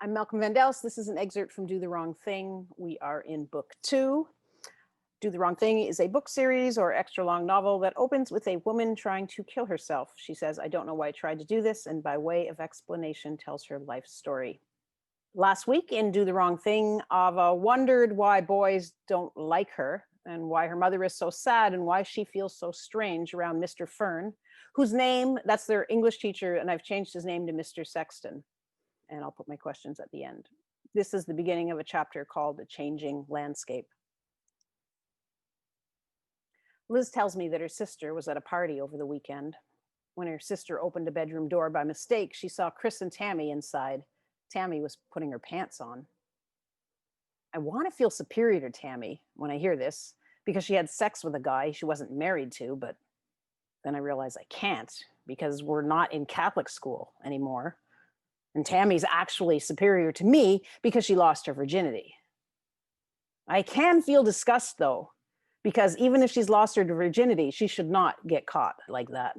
I'm Malcolm Vandels. This is an excerpt from Do the Wrong Thing. We are in book 2. Do the Wrong Thing is a book series or extra long novel that opens with a woman trying to kill herself. She says, "I don't know why I tried to do this," and by way of explanation tells her life story. Last week in Do the Wrong Thing, Ava wondered why boys don't like her and why her mother is so sad and why she feels so strange around Mr. Fern, whose name, that's their English teacher, and I've changed his name to Mr. Sexton. And I'll put my questions at the end. This is the beginning of a chapter called The Changing Landscape. Liz tells me that her sister was at a party over the weekend. When her sister opened a bedroom door by mistake, she saw Chris and Tammy inside. Tammy was putting her pants on. I want to feel superior to Tammy when I hear this because she had sex with a guy she wasn't married to, but then I realize I can't because we're not in Catholic school anymore. And Tammy's actually superior to me because she lost her virginity. I can feel disgust, though, because even if she's lost her virginity, she should not get caught like that.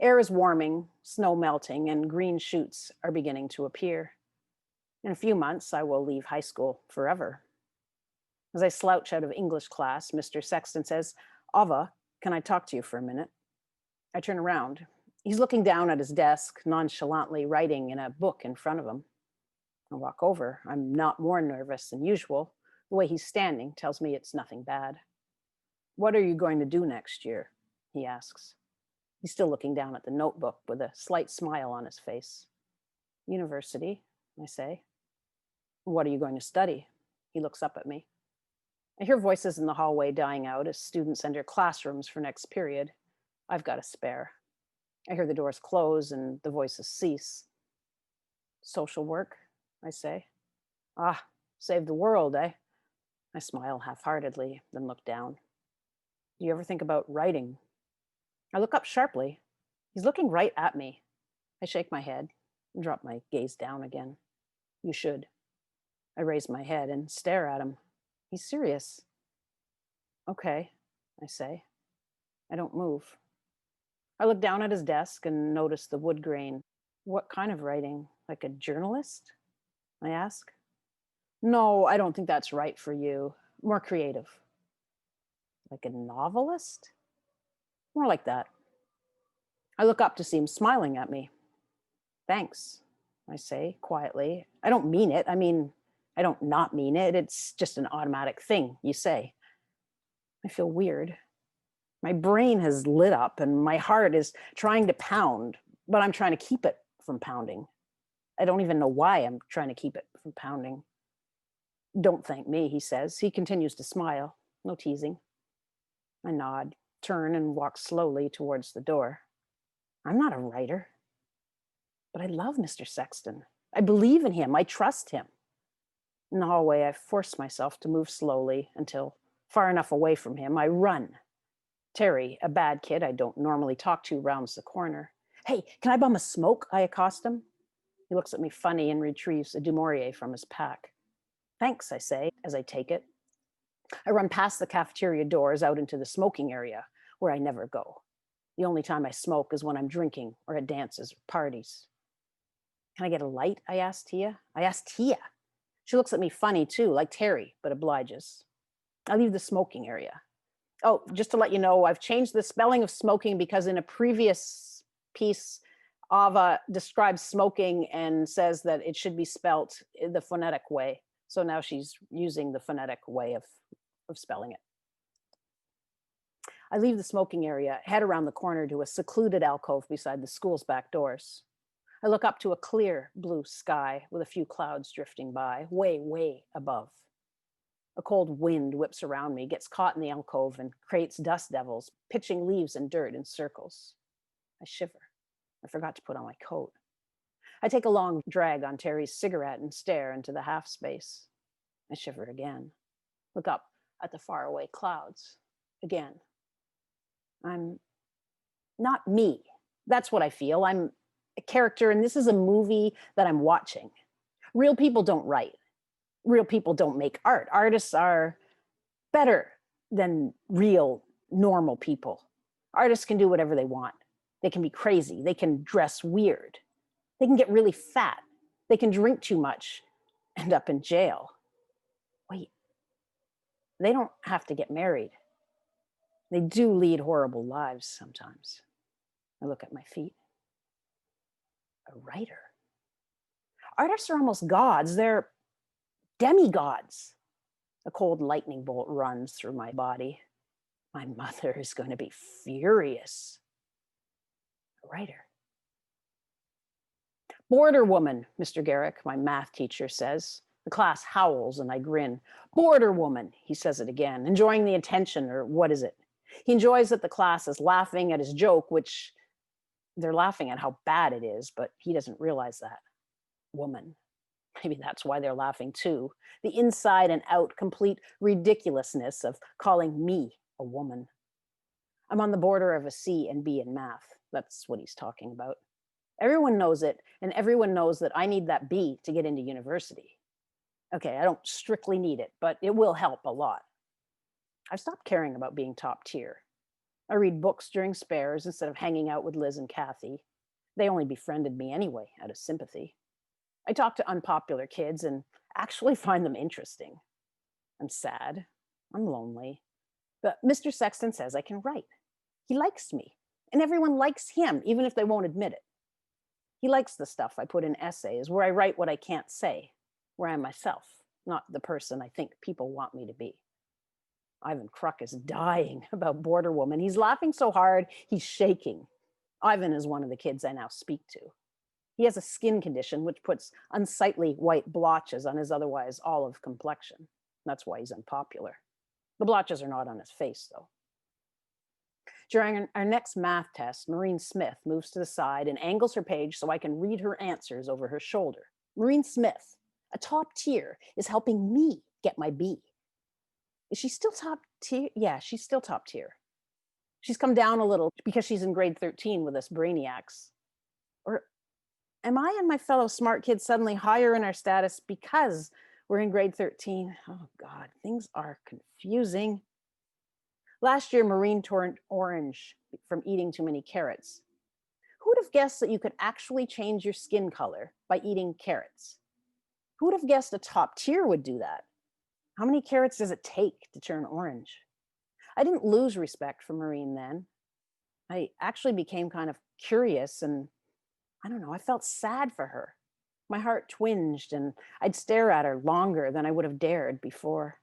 Air is warming, snow melting, and green shoots are beginning to appear. In a few months, I will leave high school forever. As I slouch out of English class, Mr. Sexton says, "Ava, can I talk to you for a minute?" I turn around. He's looking down at his desk, nonchalantly writing in a book in front of him. I walk over. I'm not more nervous than usual. The way he's standing tells me it's nothing bad. "What are you going to do next year?" he asks. He's still looking down at the notebook with a slight smile on his face. "University," I say. "What are you going to study?" He looks up at me. I hear voices in the hallway dying out as students enter classrooms for next period. I've got a spare. I hear the doors close and the voices cease. "Social work," I say. "Ah, save the world, eh?" I smile half-heartedly, then look down. "Do you ever think about writing?" I look up sharply. He's looking right at me. I shake my head and drop my gaze down again. "You should." I raise my head and stare at him. He's serious. "Okay," I say. I don't move. I look down at his desk and notice the wood grain. "What kind of writing? Like a journalist?" I ask. "No, I don't think that's right for you. More creative." "Like a novelist?" "More like that." I look up to see him smiling at me. "Thanks," I say quietly. I don't mean it. I don't not mean it. It's just an automatic thing you say. I feel weird. My brain has lit up and my heart is trying to pound, but I'm trying to keep it from pounding. I don't even know why I'm trying to keep it from pounding. "Don't thank me," he says. He continues to smile. No teasing. I nod, turn, and walk slowly towards the door. I'm not a writer, but I love Mr. Sexton. I believe in him. I trust him. In the hallway, I force myself to move slowly until, far enough away from him, I run. Terry, a bad kid I don't normally talk to, rounds the corner. "Hey, can I bum a smoke?" I accost him. He looks at me funny and retrieves a Du Maurier from his pack. "Thanks," I say as I take it. I run past the cafeteria doors out into the smoking area, where I never go. The only time I smoke is when I'm drinking or at dances or parties. "Can I get a light?" I ask Tia. She looks at me funny too, like Terry, but obliges. I leave the smoking area. Oh, just to let you know, I've changed the spelling of smoking because in a previous piece, Ava describes smoking and says that it should be spelt the phonetic way. So now she's using the phonetic way of spelling it. I leave the smoking area, head around the corner to a secluded alcove beside the school's back doors. I look up to a clear blue sky with a few clouds drifting by, way, way above. A cold wind whips around me, gets caught in the alcove, and creates dust devils, pitching leaves and dirt in circles. I shiver. I forgot to put on my coat. I take a long drag on Terry's cigarette and stare into the half space. I shiver again. Look up at the faraway clouds. Again. I'm not me. That's what I feel. I'm a character, and this is a movie that I'm watching. Real people don't write. Real people don't make art. Artists are better than real, normal people. Artists can do whatever they want. They can be crazy. They can dress weird. They can get really fat. They can drink too much, end up in jail. Wait, they don't have to get married. They do lead horrible lives sometimes. I look at my feet. A writer. Artists are almost gods. They're demigods. A cold lightning bolt runs through my body. My mother is going to be furious. A writer. Border woman, Mr. Garrick, my math teacher says. The class howls and I grin. Border woman, he says it again, enjoying the attention, or what is it? He enjoys that the class is laughing at his joke, which they're laughing at how bad it is, but he doesn't realize that. Woman. Maybe that's why they're laughing too. The inside and out complete ridiculousness of calling me a woman. I'm on the border of a C and B in math. That's what he's talking about. Everyone knows it, and everyone knows that I need that B to get into university. Okay, I don't strictly need it, but it will help a lot. I've stopped caring about being top tier. I read books during spares instead of hanging out with Liz and Kathy. They only befriended me anyway, out of sympathy. I talk to unpopular kids and actually find them interesting. I'm sad. I'm lonely. But Mr. Sexton says I can write. He likes me, and everyone likes him, even if they won't admit it. He likes the stuff I put in essays where I write what I can't say, where I'm myself, not the person I think people want me to be. Ivan Kruk is dying about Border Woman. He's laughing so hard, he's shaking. Ivan is one of the kids I now speak to. He has a skin condition which puts unsightly white blotches on his otherwise olive complexion. That's why he's unpopular. The blotches are not on his face, though. During our next math test, Maureen Smith moves to the side and angles her page so I can read her answers over her shoulder. Maureen Smith, a top tier, is helping me get my B. Is she still top tier? Yeah, she's still top tier. She's come down a little because she's in grade 13 with us brainiacs. Or am I and my fellow smart kids suddenly higher in our status because we're in grade 13? Oh God, things are confusing. Last year, Maureen turned orange from eating too many carrots. Who would have guessed that you could actually change your skin color by eating carrots? Who would have guessed a top tier would do that? How many carrots does it take to turn orange? I didn't lose respect for Maureen then. I actually became kind of curious and I don't know, I felt sad for her. My heart twinged and I'd stare at her longer than I would have dared before.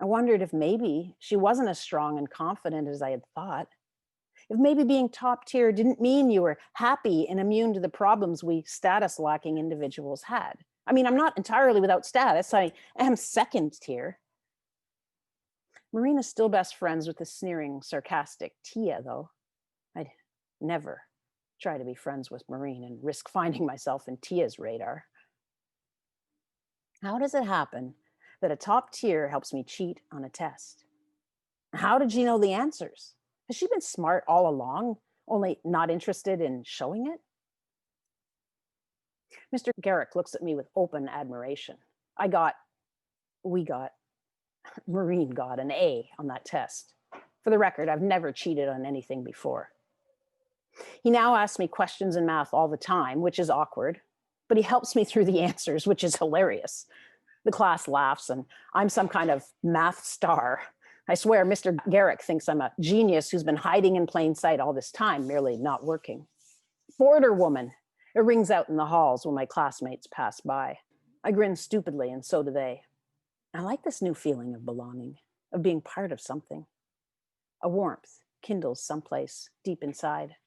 I wondered if maybe she wasn't as strong and confident as I had thought. If maybe being top tier didn't mean you were happy and immune to the problems we status lacking individuals had. I mean, I'm not entirely without status. I am second tier. Marina's still best friends with the sneering, sarcastic Tia, though. I'd never try to be friends with Maureen and risk finding myself in Tia's radar. How does it happen that a top tier helps me cheat on a test? How did she know the answers? Has she been smart all along, only not interested in showing it? Mr. Garrick looks at me with open admiration. We got, Maureen got an A on that test. For the record, I've never cheated on anything before. He now asks me questions in math all the time, which is awkward, but he helps me through the answers, which is hilarious. The class laughs, and I'm some kind of math star. I swear, Mr. Garrick thinks I'm a genius who's been hiding in plain sight all this time, merely not working. Border woman. It rings out in the halls when my classmates pass by. I grin stupidly, and so do they. I like this new feeling of belonging, of being part of something. A warmth kindles someplace deep inside.